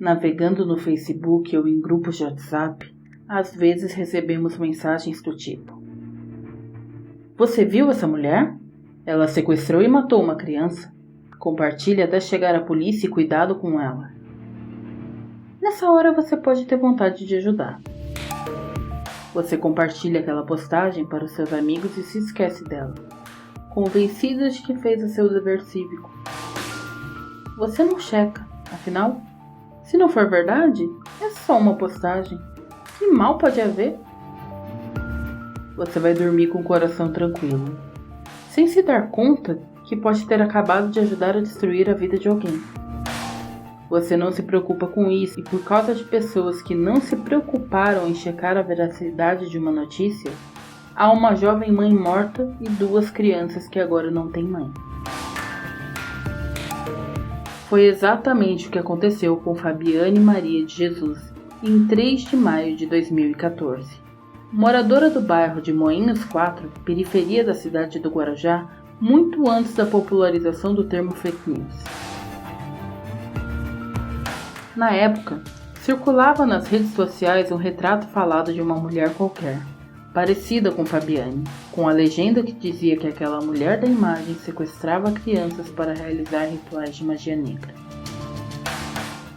Navegando no Facebook ou em grupos de WhatsApp, às vezes recebemos mensagens do tipo: Você viu essa mulher? Ela sequestrou e matou uma criança. Compartilhe até chegar à polícia e cuidado com ela. Nessa hora você pode ter vontade de ajudar. Você compartilha aquela postagem para os seus amigos e se esquece dela, convencido de que fez o seu dever cívico. Você não checa, afinal, se não for verdade, é só uma postagem. Que mal pode haver? Você vai dormir com o coração tranquilo, sem se dar conta que pode ter acabado de ajudar a destruir a vida de alguém. Você não se preocupa com isso e por causa de pessoas que não se preocuparam em checar a veracidade de uma notícia, há uma jovem mãe morta e 2 crianças que agora não têm mãe. Foi exatamente o que aconteceu com Fabiane Maria de Jesus em 3 de maio de 2014. Moradora do bairro de Moinhos 4, periferia da cidade do Guarujá, muito antes da popularização do termo fake news. Na época, circulava nas redes sociais um retrato falado de uma mulher qualquer, parecida com Fabiane, com a legenda que dizia que aquela mulher da imagem sequestrava crianças para realizar rituais de magia negra.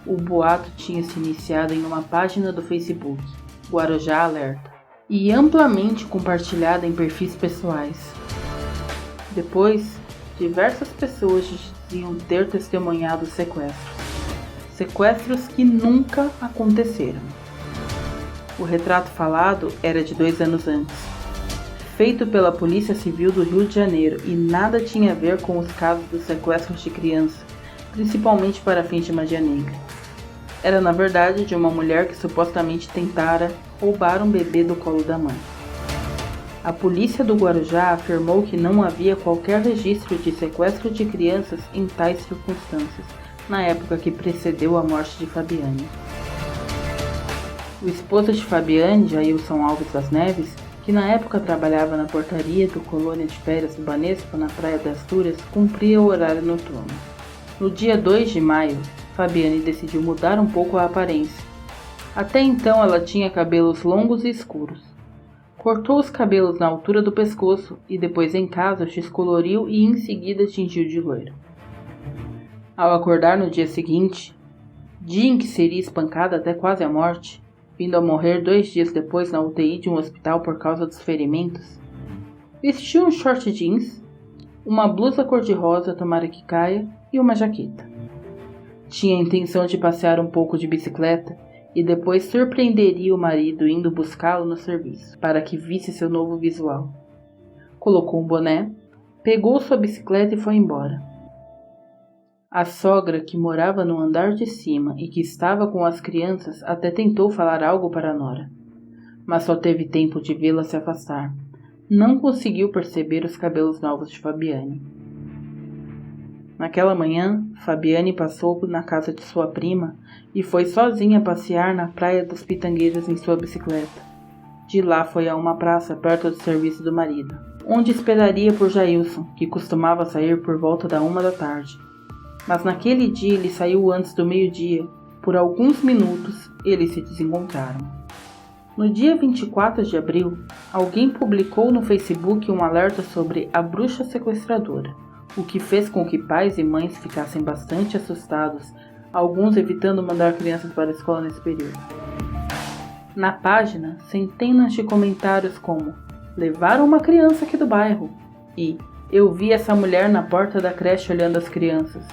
O boato tinha se iniciado em uma página do Facebook, Guarujá Alerta, e amplamente compartilhada em perfis pessoais. Depois, diversas pessoas diziam ter testemunhado sequestros que nunca aconteceram. O retrato falado era de 2 anos antes, feito pela Polícia Civil do Rio de Janeiro e nada tinha a ver com os casos dos sequestros de criança, principalmente para fins de magia negra. Era na verdade de uma mulher que supostamente tentara roubar um bebê do colo da mãe. A polícia do Guarujá afirmou que não havia qualquer registro de sequestro de crianças em tais circunstâncias, na época que precedeu a morte de Fabiane. O esposo de Fabiane, Jailson Alves das Neves, que na época trabalhava na portaria do Colônia de Férias do Banespa, na Praia das Astúrias, cumpria o horário noturno. No dia 2 de maio, Fabiane decidiu mudar um pouco a aparência. Até então ela tinha cabelos longos e escuros. Cortou os cabelos na altura do pescoço e depois em casa os descoloriu e em seguida tingiu de loiro. Ao acordar no dia seguinte, dia em que seria espancada até quase a morte, vindo a morrer 2 dias depois na UTI de um hospital por causa dos ferimentos, vestiu um short jeans, uma blusa cor-de-rosa tomara que caia e uma jaqueta. Tinha a intenção de passear um pouco de bicicleta e depois surpreenderia o marido indo buscá-lo no serviço, para que visse seu novo visual. Colocou um boné, pegou sua bicicleta e foi embora. A sogra, que morava no andar de cima e que estava com as crianças, até tentou falar algo para a nora, mas só teve tempo de vê-la se afastar. Não conseguiu perceber os cabelos novos de Fabiane. Naquela manhã, Fabiane passou na casa de sua prima e foi sozinha passear na Praia das Pitangueiras em sua bicicleta. De lá foi a uma praça perto do serviço do marido, onde esperaria por Jailson, que costumava sair por volta da 1 da tarde. Mas naquele dia ele saiu antes do meio-dia. Por alguns minutos, eles se desencontraram. No dia 24 de abril, alguém publicou no Facebook um alerta sobre a bruxa sequestradora, o que fez com que pais e mães ficassem bastante assustados, alguns evitando mandar crianças para a escola nesse período. Na página, centenas de comentários como "Levaram uma criança aqui do bairro" e "Eu vi essa mulher na porta da creche olhando as crianças",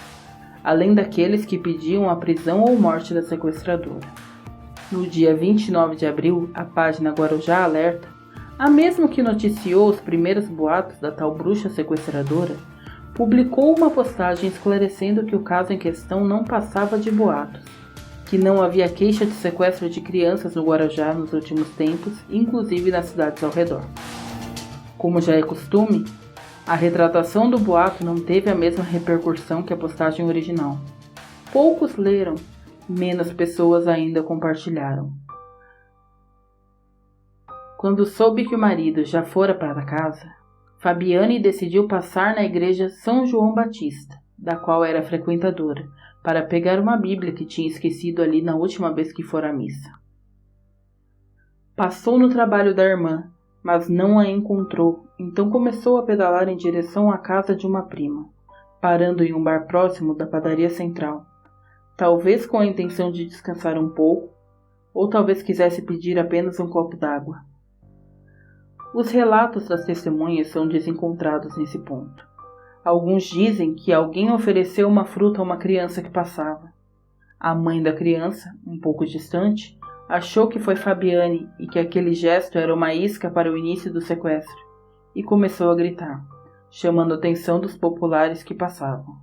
além daqueles que pediam a prisão ou morte da sequestradora. No dia 29 de abril, a página Guarujá Alerta, a mesma que noticiou os primeiros boatos da tal bruxa sequestradora, publicou uma postagem esclarecendo que o caso em questão não passava de boatos, que não havia queixa de sequestro de crianças no Guarujá nos últimos tempos, inclusive nas cidades ao redor. Como já é costume, a retratação do boato não teve a mesma repercussão que a postagem original. Poucos leram, menos pessoas ainda compartilharam. Quando soube que o marido já fora para casa, Fabiane decidiu passar na igreja São João Batista, da qual era frequentadora, para pegar uma Bíblia que tinha esquecido ali na última vez que fora à missa. Passou no trabalho da irmã, mas não a encontrou, então começou a pedalar em direção à casa de uma prima, parando em um bar próximo da padaria central, talvez com a intenção de descansar um pouco, ou talvez quisesse pedir apenas um copo d'água. Os relatos das testemunhas são desencontrados nesse ponto. Alguns dizem que alguém ofereceu uma fruta a uma criança que passava. A mãe da criança, um pouco distante, achou que foi Fabiane e que aquele gesto era uma isca para o início do sequestro, e começou a gritar, chamando a atenção dos populares que passavam.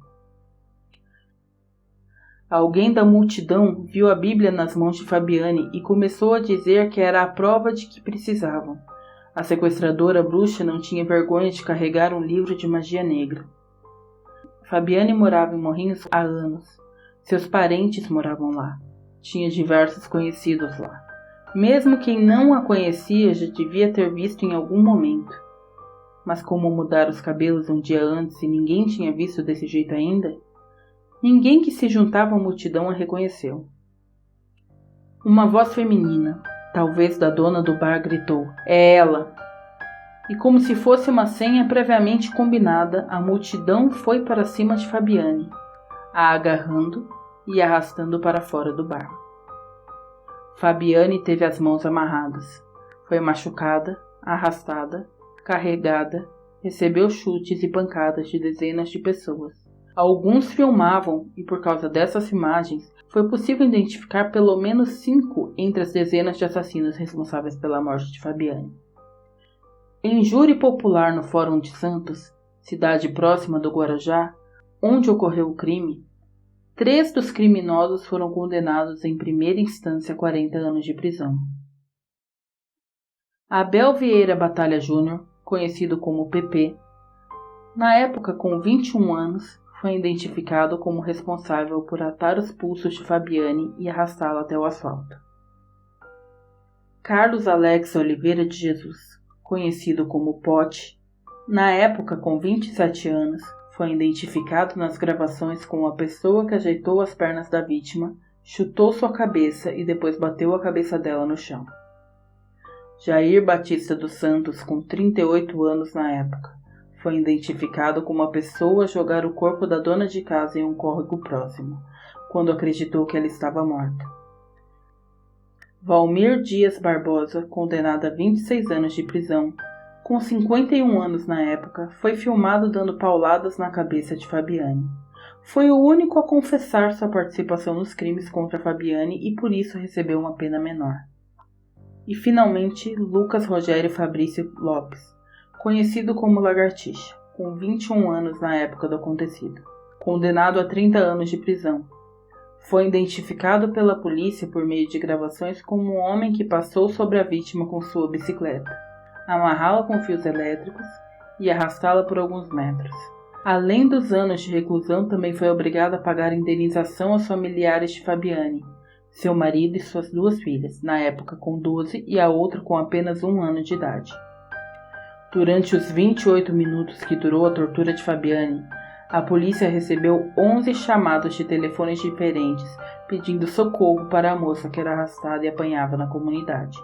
Alguém da multidão viu a Bíblia nas mãos de Fabiane e começou a dizer que era a prova de que precisavam. A sequestradora bruxa não tinha vergonha de carregar um livro de magia negra. Fabiane morava em Morrinhos há anos. Seus parentes moravam lá. Tinha diversos conhecidos lá. Mesmo quem não a conhecia já devia ter visto em algum momento. Mas como mudara os cabelos um dia antes e ninguém tinha visto desse jeito ainda, ninguém que se juntava à multidão a reconheceu. Uma voz feminina, talvez da dona do bar, gritou: "É ela!" E como se fosse uma senha previamente combinada, a multidão foi para cima de Fabiane, a agarrando e arrastando para fora do bar. Fabiane teve as mãos amarradas. Foi machucada, arrastada, carregada, recebeu chutes e pancadas de dezenas de pessoas. Alguns filmavam e por causa dessas imagens foi possível identificar pelo menos 5 entre as dezenas de assassinos responsáveis pela morte de Fabiane. Em júri popular no Fórum de Santos, cidade próxima do Guarujá, onde ocorreu o crime, 3 dos criminosos foram condenados em primeira instância a 40 anos de prisão. Abel Vieira Batalha Júnior, conhecido como PP, na época com 21 anos, foi identificado como responsável por atar os pulsos de Fabiane e arrastá-la até o asfalto. Carlos Alex Oliveira de Jesus, conhecido como Pote, na época com 27 anos, foi identificado nas gravações como a pessoa que ajeitou as pernas da vítima, chutou sua cabeça e depois bateu a cabeça dela no chão. Jair Batista dos Santos, com 38 anos na época, foi identificado como a pessoa a jogar o corpo da dona de casa em um córrego próximo, quando acreditou que ela estava morta. Valmir Dias Barbosa, condenado a 26 anos de prisão, com 51 anos na época, foi filmado dando pauladas na cabeça de Fabiane. Foi o único a confessar sua participação nos crimes contra Fabiane e por isso recebeu uma pena menor. E finalmente, Lucas Rogério Fabrício Lopes, conhecido como Lagartixa, com 21 anos na época do acontecido, condenado a 30 anos de prisão. Foi identificado pela polícia por meio de gravações como um homem que passou sobre a vítima com sua bicicleta, amarrá-la com fios elétricos e arrastá-la por alguns metros. Além dos anos de reclusão, também foi obrigado a pagar indenização aos familiares de Fabiane, seu marido e suas 2 filhas, na época com 12 e a outra com apenas 1 ano de idade. Durante os 28 minutos que durou a tortura de Fabiane, a polícia recebeu 11 chamados de telefones diferentes pedindo socorro para a moça que era arrastada e apanhava na comunidade.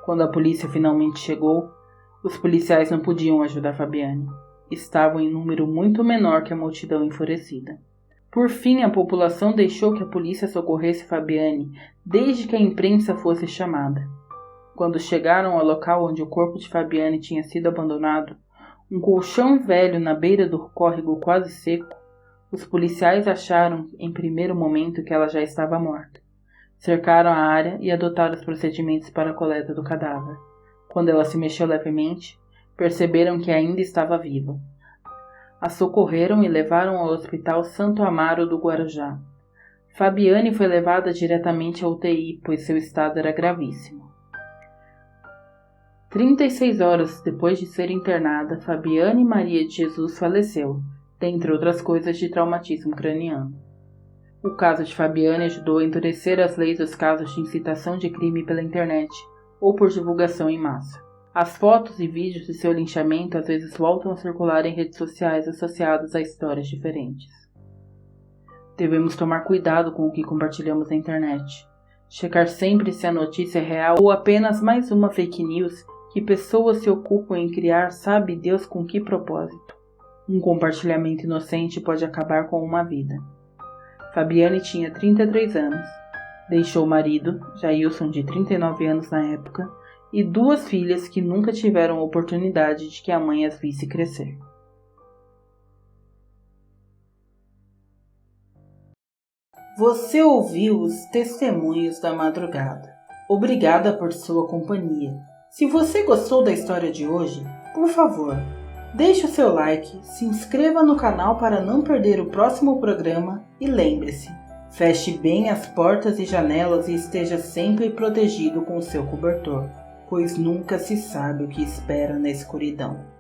Quando a polícia finalmente chegou, os policiais não podiam ajudar Fabiane. Estavam em número muito menor que a multidão enfurecida. Por fim, a população deixou que a polícia socorresse Fabiane desde que a imprensa fosse chamada. Quando chegaram ao local onde o corpo de Fabiane tinha sido abandonado, um colchão velho na beira do córrego quase seco, os policiais acharam em primeiro momento que ela já estava morta. Cercaram a área e adotaram os procedimentos para a coleta do cadáver. Quando ela se mexeu levemente, perceberam que ainda estava viva. A socorreram e levaram ao Hospital Santo Amaro do Guarujá. Fabiane foi levada diretamente à UTI, pois seu estado era gravíssimo. 36 horas depois de ser internada, Fabiane Maria de Jesus faleceu, dentre outras coisas de traumatismo craniano. O caso de Fabiane ajudou a endurecer as leis dos casos de incitação de crime pela internet ou por divulgação em massa. As fotos e vídeos de seu linchamento às vezes voltam a circular em redes sociais associadas a histórias diferentes. Devemos tomar cuidado com o que compartilhamos na internet. Checar sempre se a notícia é real ou apenas mais uma fake news que pessoas se ocupam em criar sabe Deus com que propósito. Um compartilhamento inocente pode acabar com uma vida. Fabiane tinha 33 anos. Deixou o marido, Jailson, de 39 anos na época, e 2 filhas que nunca tiveram oportunidade de que a mãe as visse crescer. Você ouviu os Testemunhos da Madrugada. Obrigada por sua companhia. Se você gostou da história de hoje, por favor, deixe o seu like, se inscreva no canal para não perder o próximo programa e lembre-se, feche bem as portas e janelas e esteja sempre protegido com o seu cobertor, pois nunca se sabe o que espera na escuridão.